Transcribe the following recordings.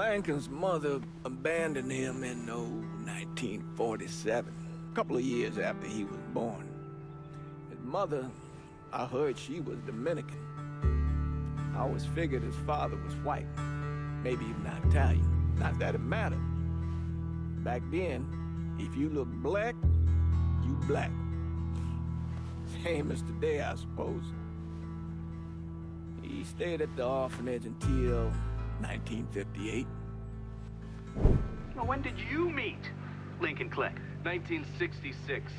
Lincoln's mother abandoned him in 1947, a couple of years after he was born. His mother, I heard she was Dominican. I always figured his father was white, maybe even Italian. Not that it mattered. Back then, if you look black, you black. Same as today, I suppose. He stayed at the orphanage until 1958. Well, when did you meet Lincoln Click? 1966.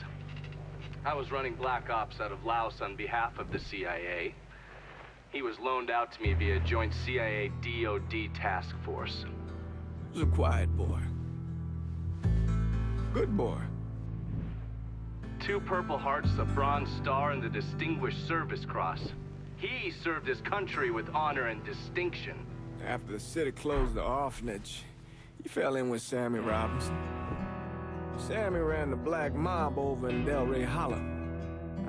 I was running Black Ops out of Laos on behalf of the CIA. He was loaned out to me via joint CIA-DOD task force. He was a quiet boy. Good boy. 2 Purple Hearts, a Bronze Star, and the Distinguished Service Cross. He served his country with honor and distinction. After the city closed the orphanage, he fell in with Sammy Robinson. Sammy ran the black mob over in Delray Hollow.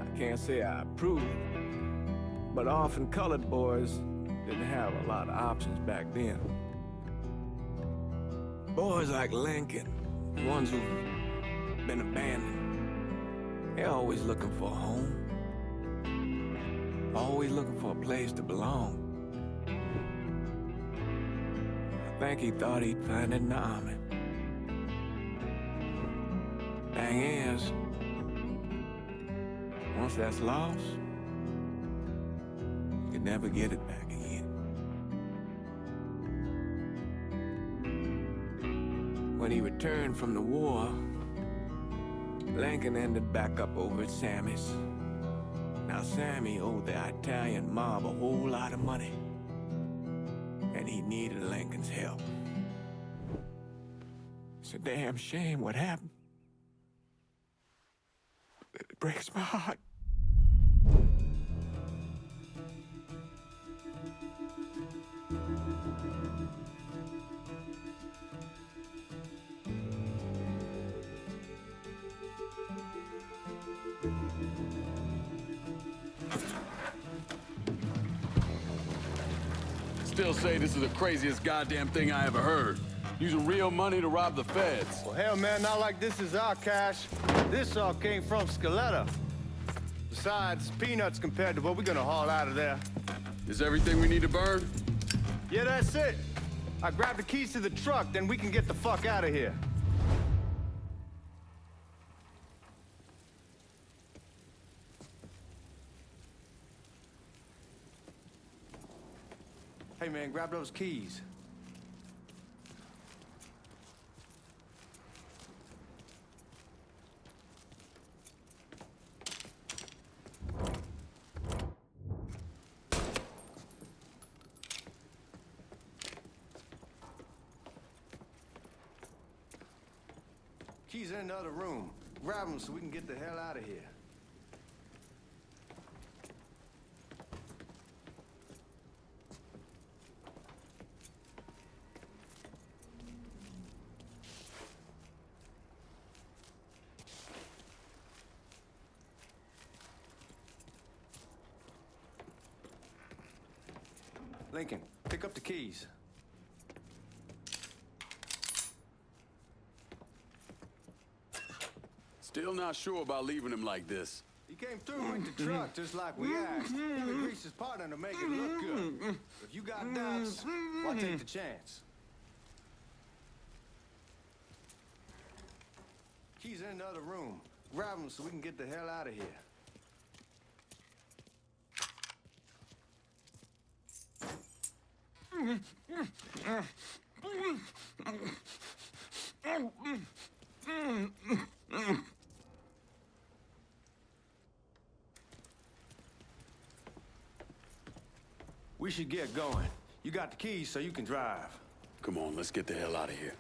I can't say I approved, but orphan colored boys didn't have a lot of options back then. Boys like Lincoln, the ones who've been abandoned, they're always looking for a home. Always looking for a place to belong. I think he thought he'd find it in the army. Thing is, once that's lost, you can never get it back again. When he returned from the war, Lincoln ended back up over at Sammy's. Now Sammy owed the Italian mob a whole lot of money, and he needed Lincoln's help. It's a damn shame what happened. It breaks my heart. Still say this is the craziest goddamn thing I ever heard. Using real money to rob the feds. Well, hell, man, not like this is our cash. This all came from Scaletta. Besides, peanuts compared to what we're gonna haul out of there. Is everything we need to burn? Yeah, that's it. I grab the keys to the truck, then we can get the fuck out of here. Hey, man, grab those keys. Keys in another room. Grab them so we can get the hell out of here. Lincoln, pick up the keys. Still not sure about leaving him like this. He came through with the truck just like we asked. Even greased his partner to make it look good. If you got doubts, why take the chance? Keys in another room. Grab them so we can get the hell out of here. We should get going. You got the keys so you can drive. Come on, let's get the hell out of here.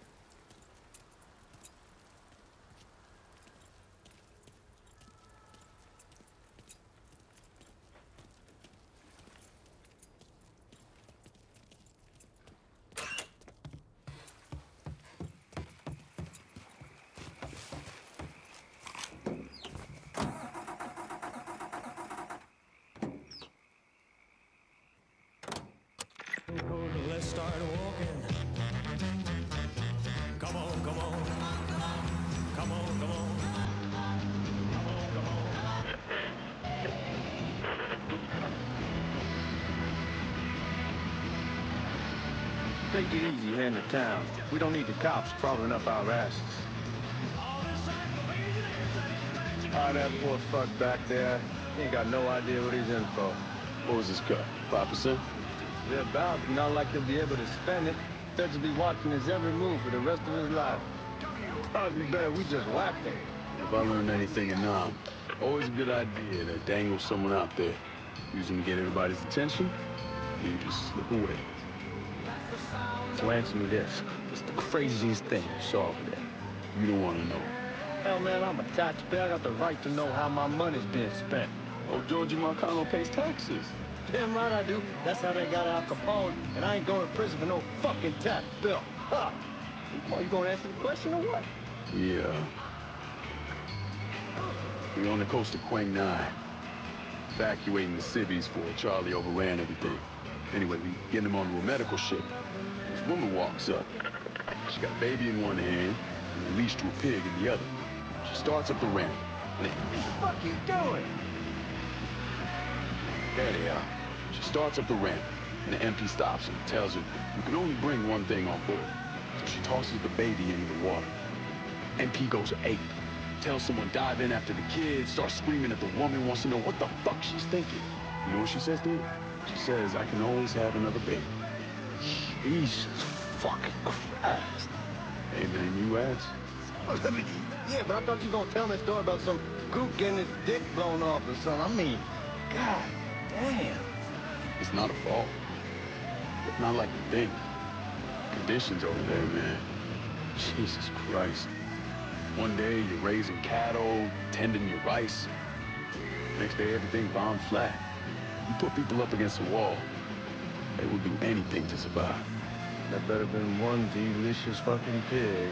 Let's start walking. Take it easy heading to town. We don't need the cops crawling up our asses. That poor fuck back there. He ain't got no idea what he's in for. What was his cut? 5%? They're about, not like he'll be able to spend it. Feds will be watching his every move for the rest of his life. Probably better we just whacked him. If I learned anything in Nam, always a good idea to dangle someone out there. Use them to get everybody's attention, and you just slip away. So answer me this. What's the craziest thing you saw over there? You don't want to know. Hell, man, I'm a taxpayer. I got the right to know how my money's being spent. Oh, Georgie Marcano pays taxes. Damn right I do. That's how they got Al Capone, and I ain't going to prison for no fucking tax bill. Huh? Well, you gonna answer the question or what? Yeah. We're on the coast of Quang Nai, evacuating the civvies for Charlie overran everything. Anyway, we get him onto a medical ship. This woman walks up. She got a baby in one hand and a leash to a pig in the other. She starts up the ramp. What the fuck you doing? There they are. She starts up the ramp, and the MP stops her and tells her you can only bring one thing on board. So she tosses the baby into the water. MP goes ape. Tells someone dive in after the kid, starts screaming at the woman, wants to know what the fuck she's thinking. You know what she says, dude? She says, I can always have another baby. Jesus fucking Christ. Anything you ask? Yeah, but I thought you were gonna tell me a story about some gook getting his dick blown off or something. I mean, god damn. It's not a fault. It's not like you think. Conditions over there, man. Jesus Christ. One day you're raising cattle, tending your rice. Next day everything bombed flat. You put people up against the wall, they will do anything to survive. That better been one delicious fucking pig.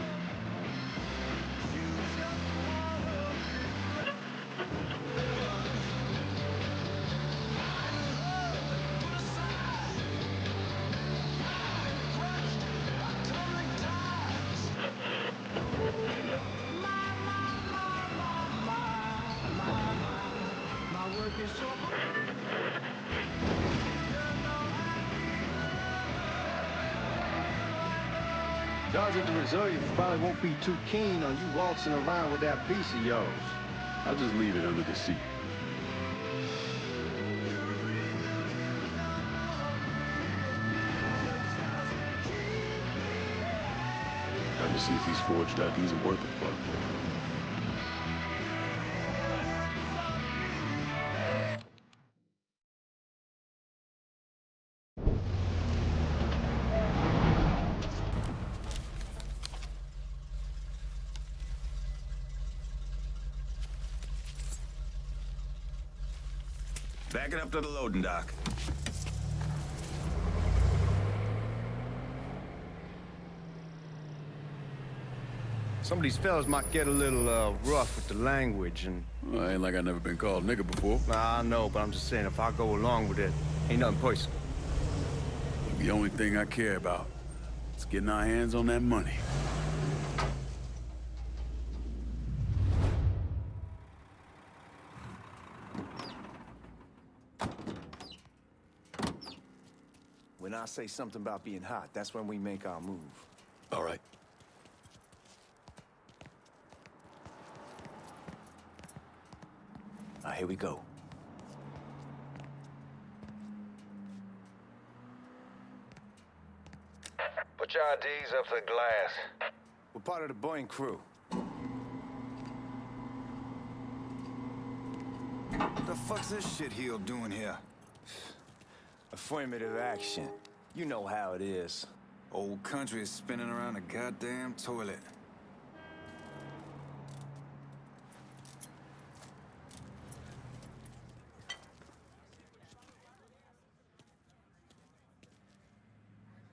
Guys at the reserve probably won't be too keen on you waltzing around with that piece of yours. I'll just leave it under the seat. Time to see if these forged IDs are worth a fuck. Back it up to the loading dock. Some of these fellas might get a little rough with the language and... Well, ain't like I never been called nigga before. Nah, I know, but I'm just saying if I go along with it, ain't nothing personal. The only thing I care about is getting our hands on that money. When I say something about being hot, that's when we make our move. All right. Now, here we go. Put your IDs up to the glass. We're part of the Boeing crew. What the fuck's this shitheel doing here? Affirmative action. You know how it is. Old country is spinning around a goddamn toilet.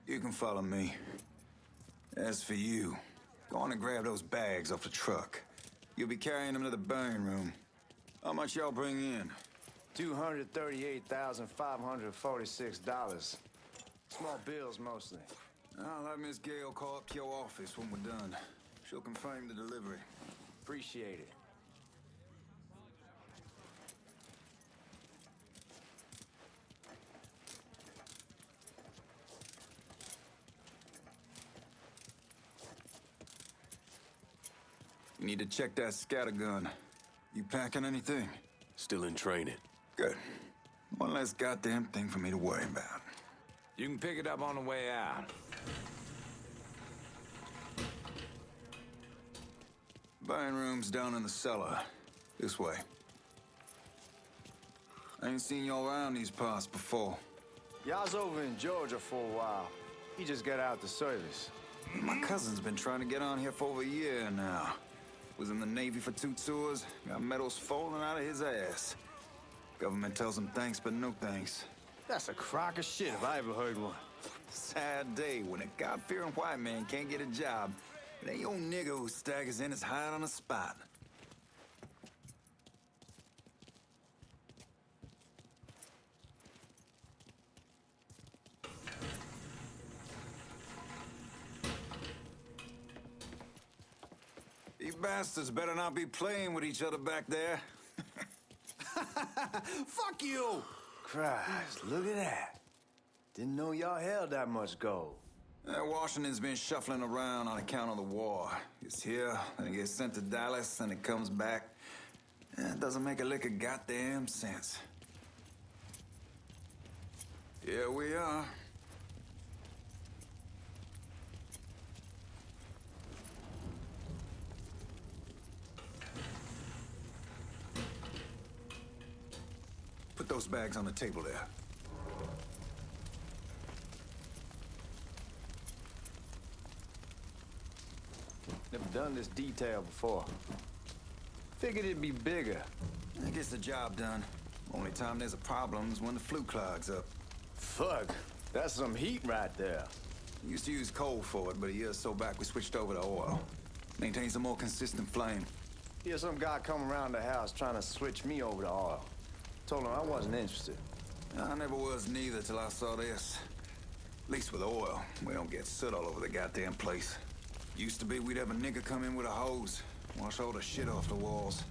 You can follow me. As for you, go on and grab those bags off the truck. You'll be carrying them to the burn room. How much y'all bring in? $238,546. Small bills, mostly. I'll have Miss Gale call up to your office when we're done. She'll confirm the delivery. Appreciate it. You need to check that scattergun. You packing anything? Still in training. Good. One less goddamn thing for me to worry about. You can pick it up on the way out. Buying room's down in the cellar. This way. I ain't seen y'all around these parts before. Y'all's over in Georgia for a while. He just got out the service. My cousin's been trying to get on here for over a year now. Was in the Navy for 2 tours, got medals falling out of his ass. Government tells him thanks, but no thanks. That's a crock of shit if I ever heard one. Sad day when a God-fearing white man can't get a job. It ain't your nigga who staggers in his hide on the spot. You bastards better not be playing with each other back there. Fuck you! Christ, look at that. Didn't know y'all held that much gold. Washington's been shuffling around on account of the war. It's here, then it gets sent to Dallas, then it comes back. It doesn't make a lick of goddamn sense. Here we are. Put those bags on the table there. Never done this detail before. Figured it'd be bigger. It gets the job done. Only time there's a problem is when the flue clogs up. Fuck, that's some heat right there. Used to use coal for it, but a year or so back we switched over to oil. Maintains a more consistent flame. Hear some guy come around the house trying to switch me over to oil. Told him I wasn't interested. I never was neither till I saw this. At least with oil, we don't get soot all over the goddamn place. Used to be we'd have a nigga come in with a hose, wash all the shit off the walls.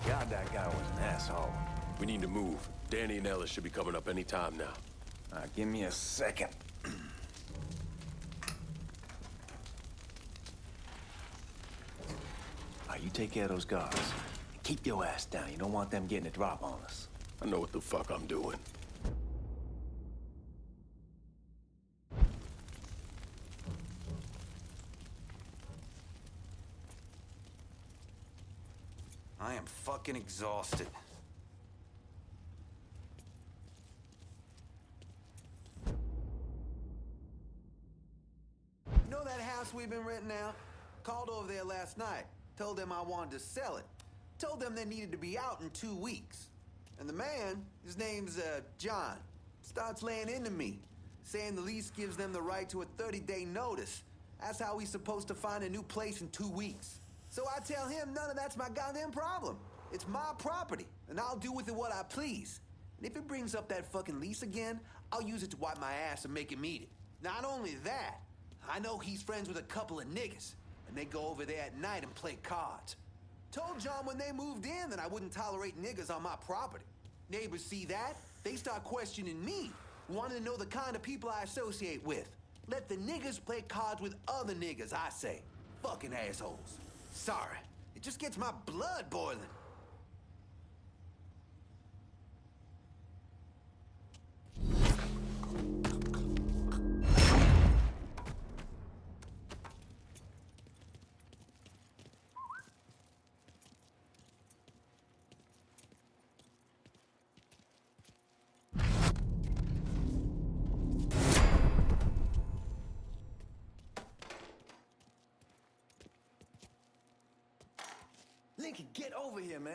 God, that guy was an asshole. We need to move. Danny and Ellis should be coming up any time now. Give me a second. You take care of those guards. Keep your ass down. You don't want them getting a drop on us. I know what the fuck I'm doing. I am fucking exhausted. You know that house we've been renting out? Called over there last night. Told them I wanted to sell it. Told them they needed to be out in 2 weeks. And the man, his name's John, starts laying into me, saying the lease gives them the right to a 30-day notice. That's how he's supposed to find a new place in 2 weeks. So I tell him none of that's my goddamn problem. It's my property, and I'll do with it what I please. And if it brings up that fucking lease again, I'll use it to wipe my ass and make him eat it. Not only that, I know he's friends with a couple of niggas, and they go over there at night and play cards. Told John when they moved in that I wouldn't tolerate niggas on my property. Neighbors see that, they start questioning me, wanting to know the kind of people I associate with. Let the niggas play cards with other niggas, I say. Fucking assholes. Sorry, it just gets my blood boiling. Lincoln, get over here, man.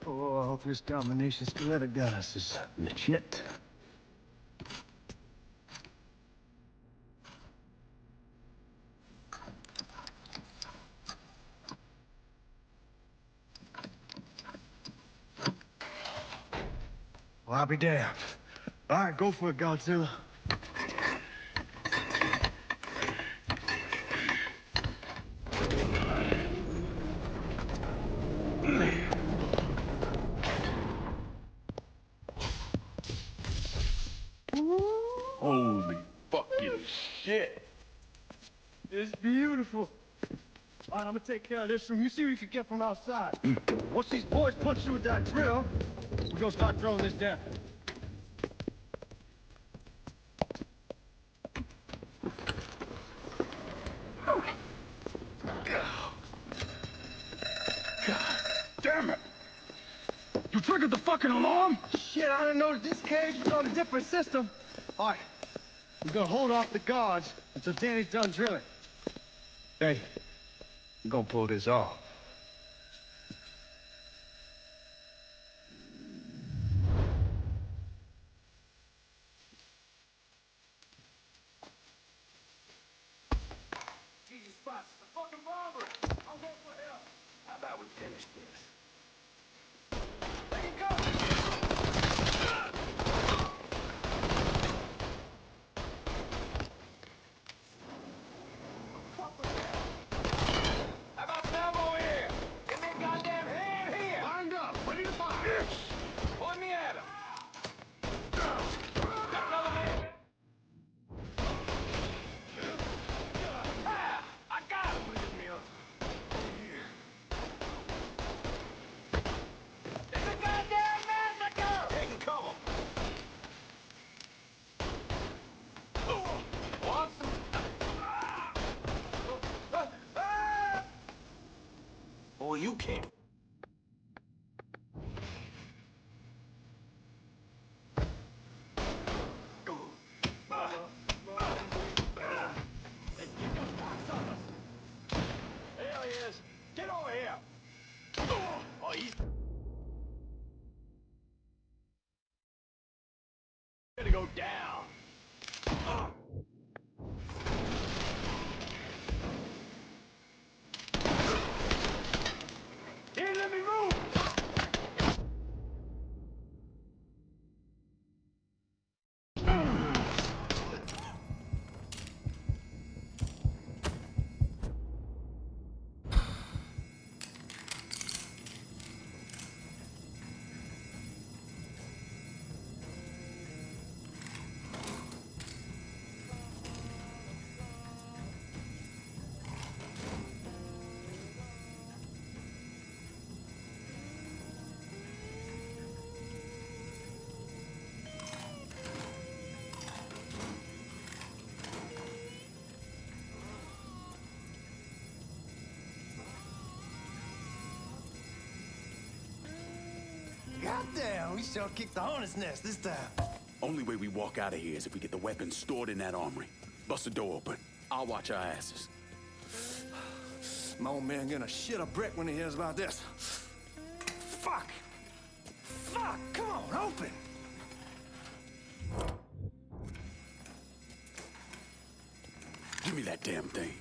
Oh, I hope this domination stiletto goddess is legit. I'll be damned. All right, go for it, Godzilla. Holy fucking shit. It's beautiful. All right, I'm gonna take care of this room. You see what you can get from outside. Once these boys punch you with that drill, we're gonna start throwing this down. Damn it! You triggered the fucking alarm? Shit, I didn't know that this cage was on a different system. All right, we're gonna hold off the guards until Danny's done drilling. Hey, we're gonna pull this off. Jesus Christ, the fucking robbery! I'll go for help. How about we finish this? There you go! How about some over here? Give me a goddamn hand here! Lined up, ready to fire! Point me at him! Got another man? Ah, I got him! Get me up. It's a goddamn massacre! Taking cover! Want some? Boy, you can't. There he is. Get over here. Oh, he's gonna go down. Here, let me move. Goddamn, we sure kicked the hornet's nest this time. Only way we walk out of here is if we get the weapons stored in that armory. Bust the door open. I'll watch our asses. My old man gonna shit a brick when he hears about this. Fuck! Fuck! Come on, open! Give me that damn thing.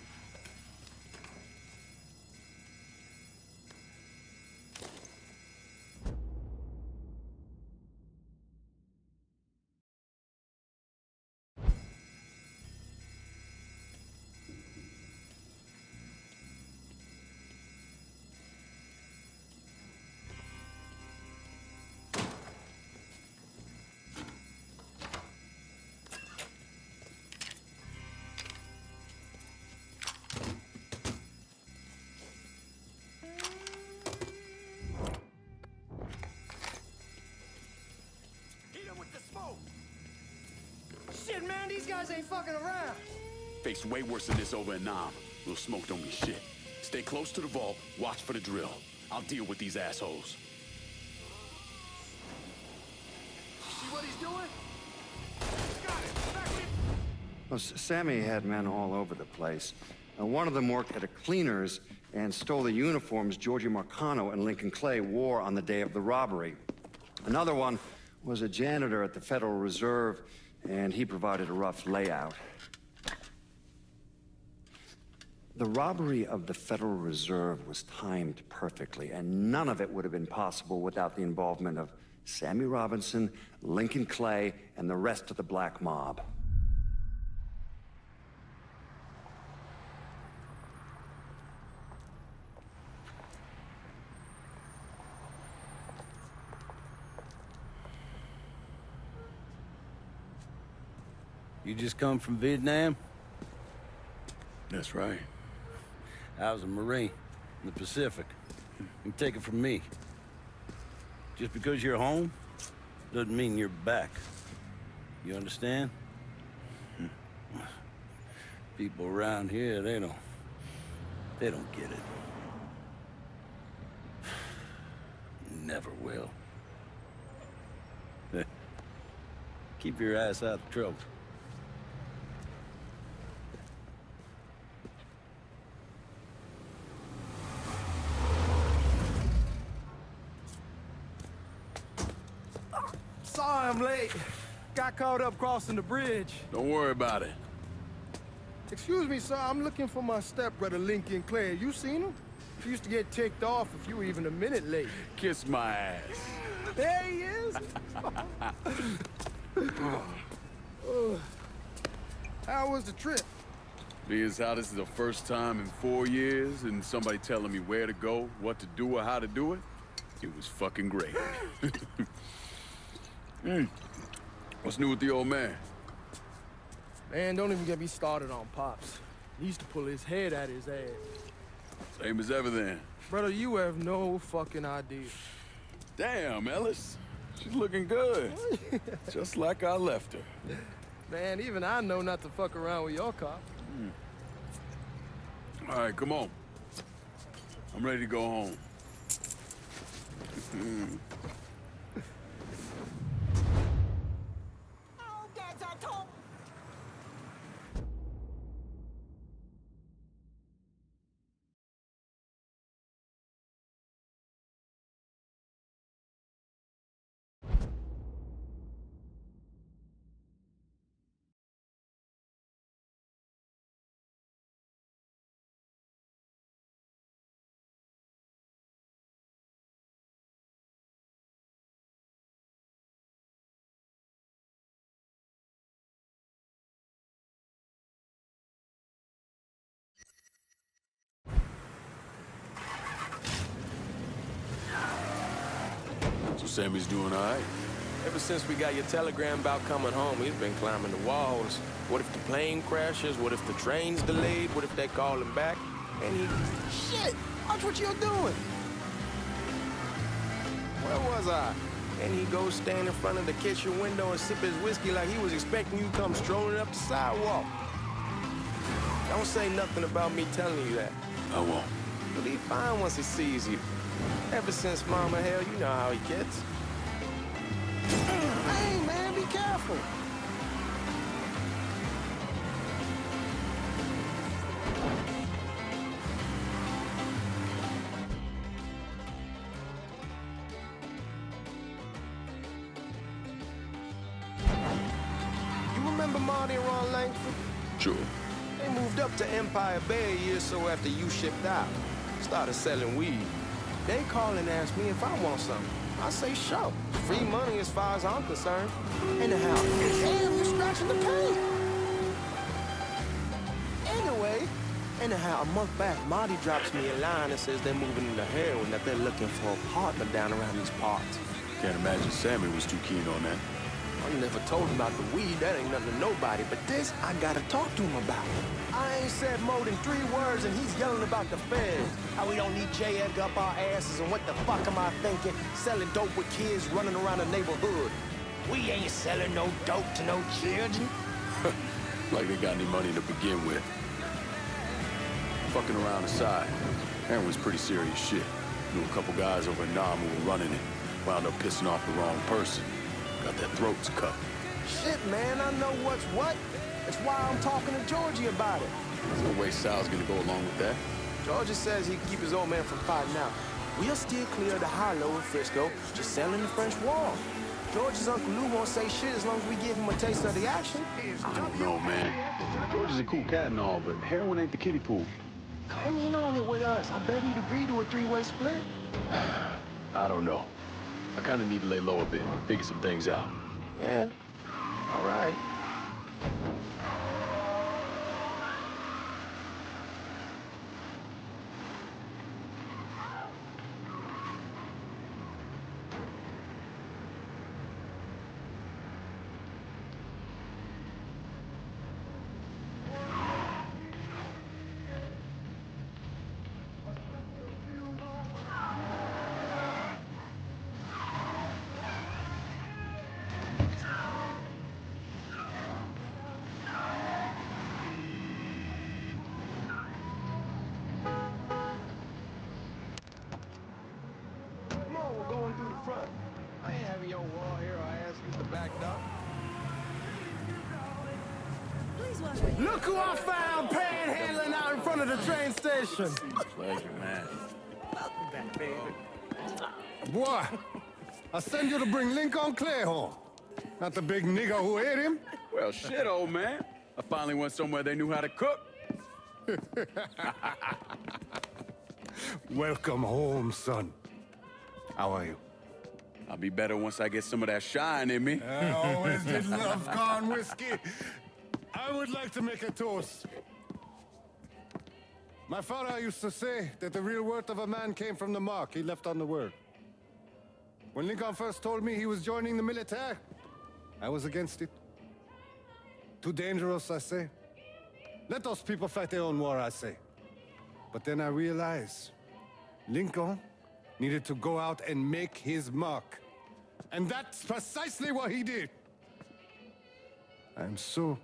Shit, man, these guys ain't fucking around. Face way worse than this over in Nam. Little smoke don't mean shit. Stay close to the vault, watch for the drill. I'll deal with these assholes. See what he's doing? Got it! Back in! Well, Sammy had men all over the place. One of them worked at a cleaner's and stole the uniforms Georgie Marcano and Lincoln Clay wore on the day of the robbery. Another one was a janitor at the Federal Reserve, and he provided a rough layout. The robbery of the Federal Reserve was timed perfectly, and none of it would have been possible without the involvement of Sammy Robinson, Lincoln Clay, and the rest of the Black Mob. You just come from Vietnam? That's right. I was a Marine in the Pacific. You take it from me. Just because you're home doesn't mean you're back. You understand? People around here, they don't get it. Never will. Keep your ass out of trouble. Sorry I'm late. Got caught up crossing the bridge. Don't worry about it. Excuse me, sir. I'm looking for my stepbrother, Lincoln Clay. You seen him? He used to get ticked off if you were even a minute late. Kiss my ass. There he is. How was the trip? Being as how this is the first time in 4 years and somebody telling me where to go, what to do, or how to do it, it was fucking great. What's new with the old man? Man, don't even get me started on Pops. He used to pull his head out his ass. Same as ever then. Brother, you have no fucking idea. Damn, Ellis. She's looking good. Just like I left her. Man, even I know not to fuck around with your cop. All right, come on. I'm ready to go home. So Sammy's doing all right? Ever since we got your telegram about coming home, he's been climbing the walls. What if the plane crashes? What if the train's delayed? What if they call him back? And he... Shit! Watch what you're doing! Where was I? And he goes stand in front of the kitchen window and sip his whiskey like he was expecting you to come strolling up the sidewalk. Don't say nothing about me telling you that. I won't. He'll be fine once he sees you. Ever since Mama, hell, you know how he gets. Hey, man, be careful. You remember Marty and Ron Langford? Sure. They moved up to Empire Bay a year or so after you shipped out. Started selling weed. They call and ask me if I want something. I say, sure. Free money as far as I'm concerned. Anyhow, damn, you're scratching the paint. Anyhow, a month back, Marty drops me a line and says they're moving into heroin, that they're looking for a partner down around these parts. Can't imagine Sammy was too keen on that. I never told him about the weed, that ain't nothing to nobody, but this I gotta talk to him about. I ain't said more than 3 words and he's yelling about the feds. How we don't need J. Edgar up our asses and what the fuck am I thinking? Selling dope with kids running around the neighborhood. We ain't selling no dope to no children. Like they got any money to begin with. Fucking around aside, Aaron was pretty serious shit. Knew a couple guys over in Nam who were running it. Wound up pissing off the wrong person. Got their throats cut. Shit, man, I know what's what. That's why I'm talking to Georgie about it. There's no way Sal's gonna go along with that. Georgie says he can keep his old man from fighting out. We'll steer clear of the high-low in Frisco, just selling the French Wall. George's Uncle Lou won't say shit as long as we give him a taste of the action. I don't know, man. George is a cool cat and all, but heroin ain't the kiddie pool. Come in on it with us. I bet he'd agree to a three-way split. I don't know. I kind of need to lay low a bit, figure some things out. Yeah, all right. Come on, we're going through the front. I ain't having your wall here. I ask you to back up. Look who I found panhandling out in front of the train station. Pleasure, man. Boy, I send you to bring Lincoln Clay home. Not the big nigger who ate him. Well, shit, old man. I finally went somewhere they knew how to cook. Welcome home, son. How are you? I'll be better once I get some of that shine in me. I always did love corn whiskey. I would like to make a toast. My father used to say that the real worth of a man came from the mark he left on the world. When Lincoln first told me he was joining the military, I was against it. Too dangerous, I say. Let those people fight their own war, I say. But then I realized Lincoln needed to go out and make his mark. And that's precisely what he did. I'm so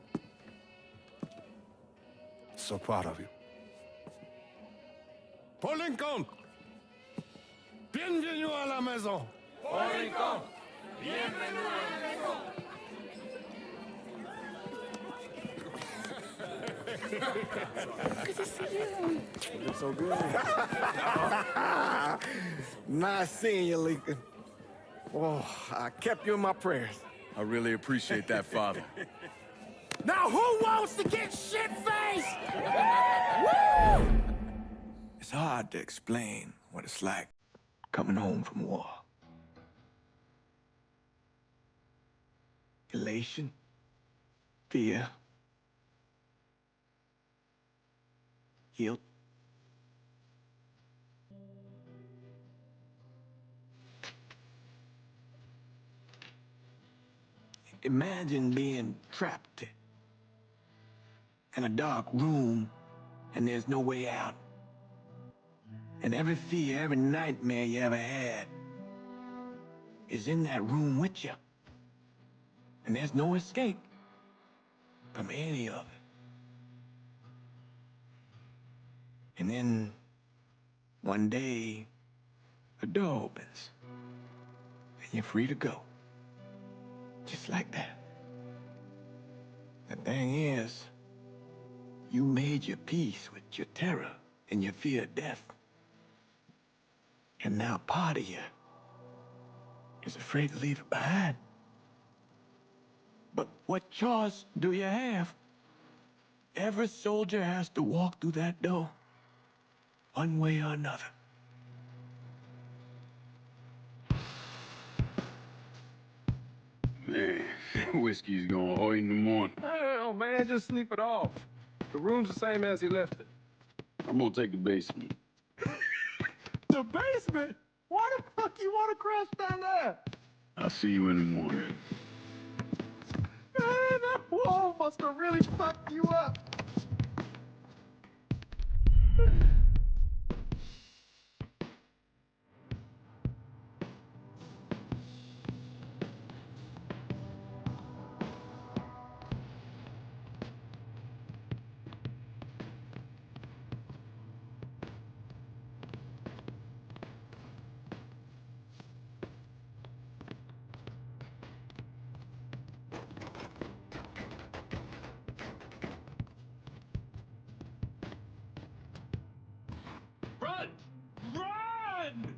proud of you. Paul Lincoln! Bienvenue à la maison! Paul Lincoln! Bienvenue à la maison! Good to see you. You look so good. Nice seeing you, Lincoln. Oh, I kept you in my prayers. I really appreciate that, Father. Now who wants to get shit-faced? It's hard to explain what it's like coming home from war. Elation, fear, guilt. Imagine being trapped in a dark room and there's no way out. And every fear, every nightmare you ever had is in that room with you. And there's no escape from any of it. And then one day, the door opens and you're free to go. Just like that. The thing is, you made your peace with your terror and your fear of death. And now part of you is afraid to leave it behind. But what choice do you have? Every soldier has to walk through that door, one way or another. Man, whiskey's going hard in the morning. Oh, man, just sleep it off. The room's the same as he left it. I'm gonna take the basement. The basement? Why the fuck you want to crash down there? I'll see you in the morning. Man, that wall must have really fucked you up. Run! Run!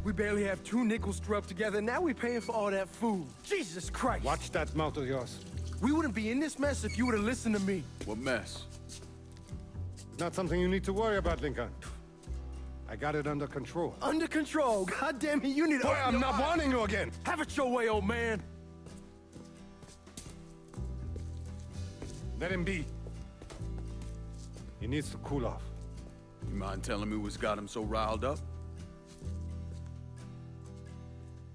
We barely have 2 nickels to rub together, now we're paying for all that food. Jesus Christ! Watch that mouth of yours. We wouldn't be in this mess if you would have listened to me. What mess? It's not something you need to worry about, Lincoln. I got it under control. Under control. God damn it, you need to... Boy, I'm not warning you again. Have it your way, old man. Let him be. He needs to cool off. You mind telling me what's got him so riled up?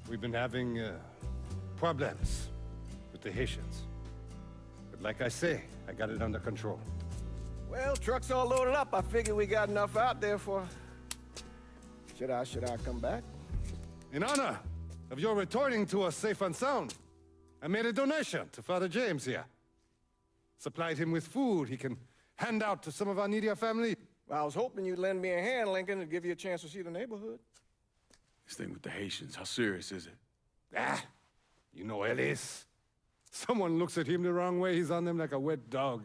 We've been having problems with the Haitians. But like I say, I got it under control. Well, truck's all loaded up. I figure we got enough out there for... Should I come back? In honor of your returning to us safe and sound, I made a donation to Father James here. Supplied him with food he can hand out to some of our needier family. Well, I was hoping you'd lend me a hand, Lincoln, and give you a chance to see the neighborhood. This thing with the Haitians, how serious is it? Ah, you know Ellis. Someone looks at him the wrong way, he's on them like a wet dog.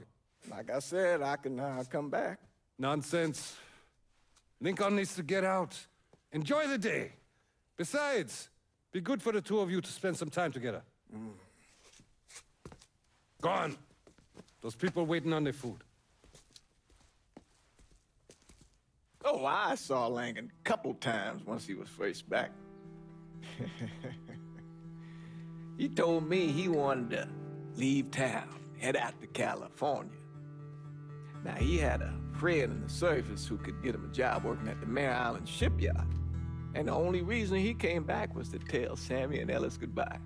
Like I said, I can come back. Nonsense. Lincoln needs to get out. Enjoy the day. Besides, be good for the two of you to spend some time together. Go on. Those people waiting on their food. Oh, I saw Lincoln a couple times once he was first back. He told me he wanted to leave town, head out to California. Now, he had a friend in the service who could get him a job working at the Mare Island shipyard. And the only reason he came back was to tell Sammy and Ellis goodbye.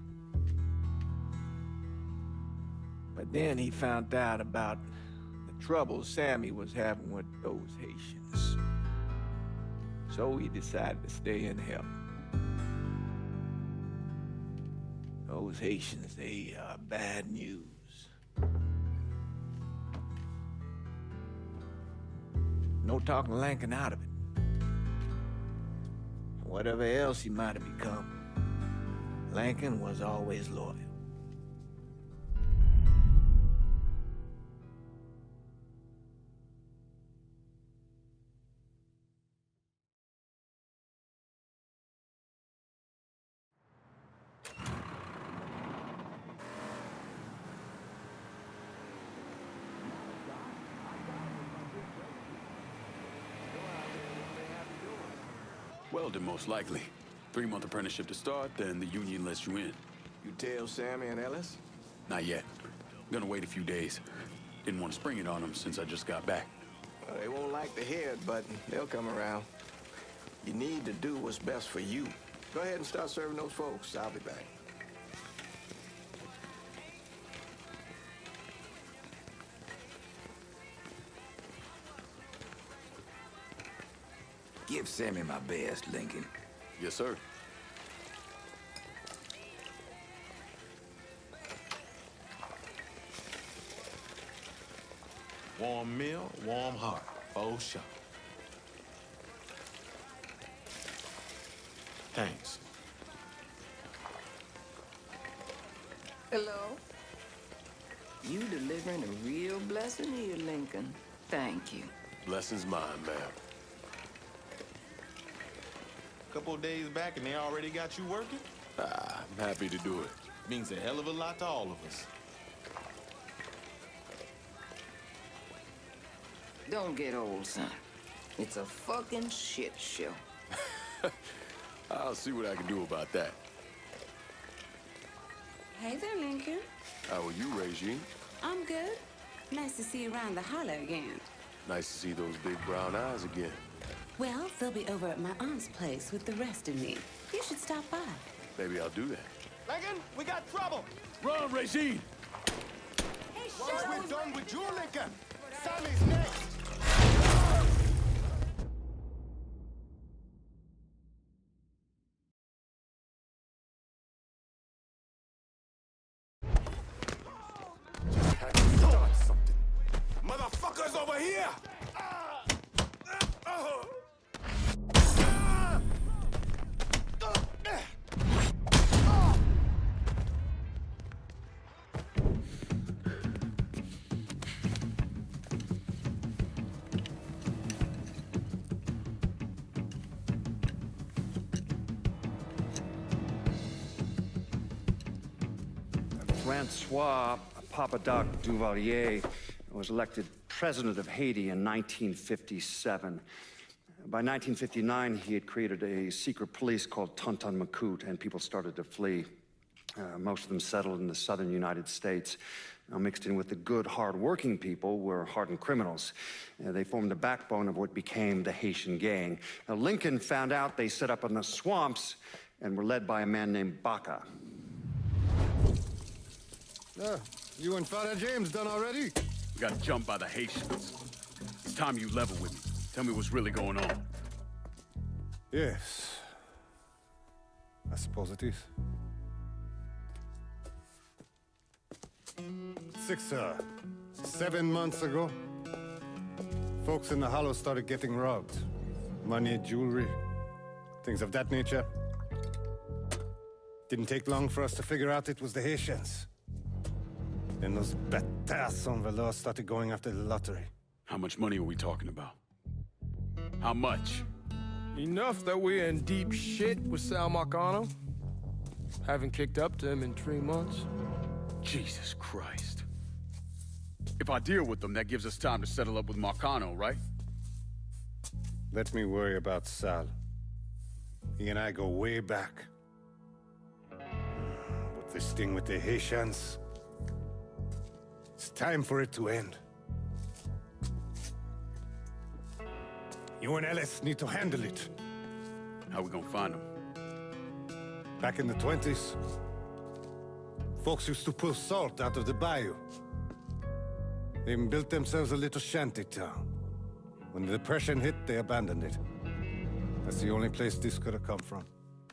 But then he found out about the trouble Sammy was having with those Haitians. So he decided to stay and help. Those Haitians, they are bad news. No talking Lincoln out of it. Whatever else he might have become, Lincoln was always loyal. Welding, most likely. 3-month apprenticeship to start, then the union lets you in. You tell Sammy and Ellis? Not yet. Gonna wait a few days. Didn't want to spring it on them since I just got back. Well, they won't like to hear it, but they'll come around. You need to do what's best for you. Go ahead and start serving those folks. I'll be back. Give Sammy my best, Lincoln. Yes, sir. Warm meal, warm heart. Oh, sure. Thanks. Hello? You delivering a real blessing here, Lincoln. Thank you. Blessing's mine, ma'am. Couple of days back and they already got you working? I'm happy to do it. Means a hell of a lot to all of us. Don't get old, son. It's a fucking shit show. I'll see what I can do about that. Hey there, Lincoln. How are you, Regine? I'm good. Nice to see you around the holler again. Nice to see those big brown eyes again. Well, they'll be over at my aunt's place with the rest of me. You should stop by. Maybe I'll do that. Lincoln, we got trouble. Run, Regine! Hey, Once we're done with you, Lincoln, Sammy's next. Start something. Motherfuckers over here! Francois Papadoc Duvalier was elected president of Haiti in 1957. By 1959, he had created a secret police called Tonton Macoute, and people started to flee. Most of them settled in the southern United States. Mixed in with the good, hard-working people were hardened criminals. They formed the backbone of what became the Haitian gang. Now, Lincoln found out they set up in the swamps and were led by a man named Baca. You and Father James done already? We got jumped by the Haitians. It's time you level with me. Tell me what's really going on. Yes. I suppose it is. 7 months ago, folks in the Hollow started getting robbed. Money, jewelry, things of that nature. Didn't take long for us to figure out it was the Haitians. Then those bâtards on velours started going after the lottery. How much money are we talking about? How much? Enough that we're in deep shit with Sal Marcano. Haven't kicked up to him in 3 months. Jesus Christ. If I deal with them, that gives us time to settle up with Marcano, right? Let me worry about Sal. He and I go way back. But this thing with the Haitians, it's time for it to end. You and Ellis need to handle it. How we gonna find them? Back in the 20s, folks used to pull salt out of the bayou. They even built themselves a little shanty town. When the Depression hit, they abandoned it. That's the only place this could have come from.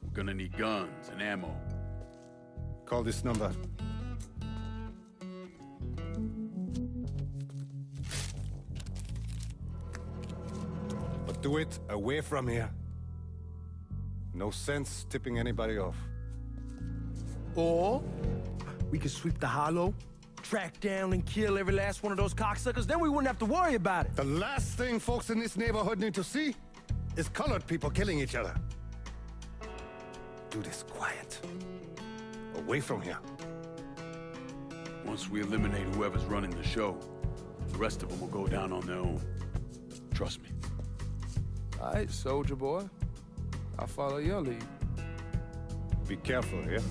We're gonna need guns and ammo. Call this number. But do it away from here. No sense tipping anybody off. Or we could sweep the Hollow, track down and kill every last one of those cocksuckers, then we wouldn't have to worry about it. The last thing folks in this neighborhood need to see is colored people killing each other. Do this quiet. Away from here. Once we eliminate whoever's running the show, the rest of them will go down on their own. Trust me. All right, soldier boy. I'll follow your lead. Be careful here.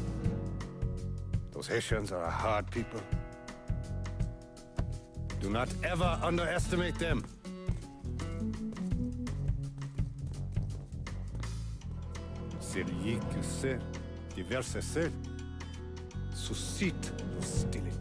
Those Haitians are a hard people. Do not ever underestimate them. Celui qui sait diverser seul suscite hostilité.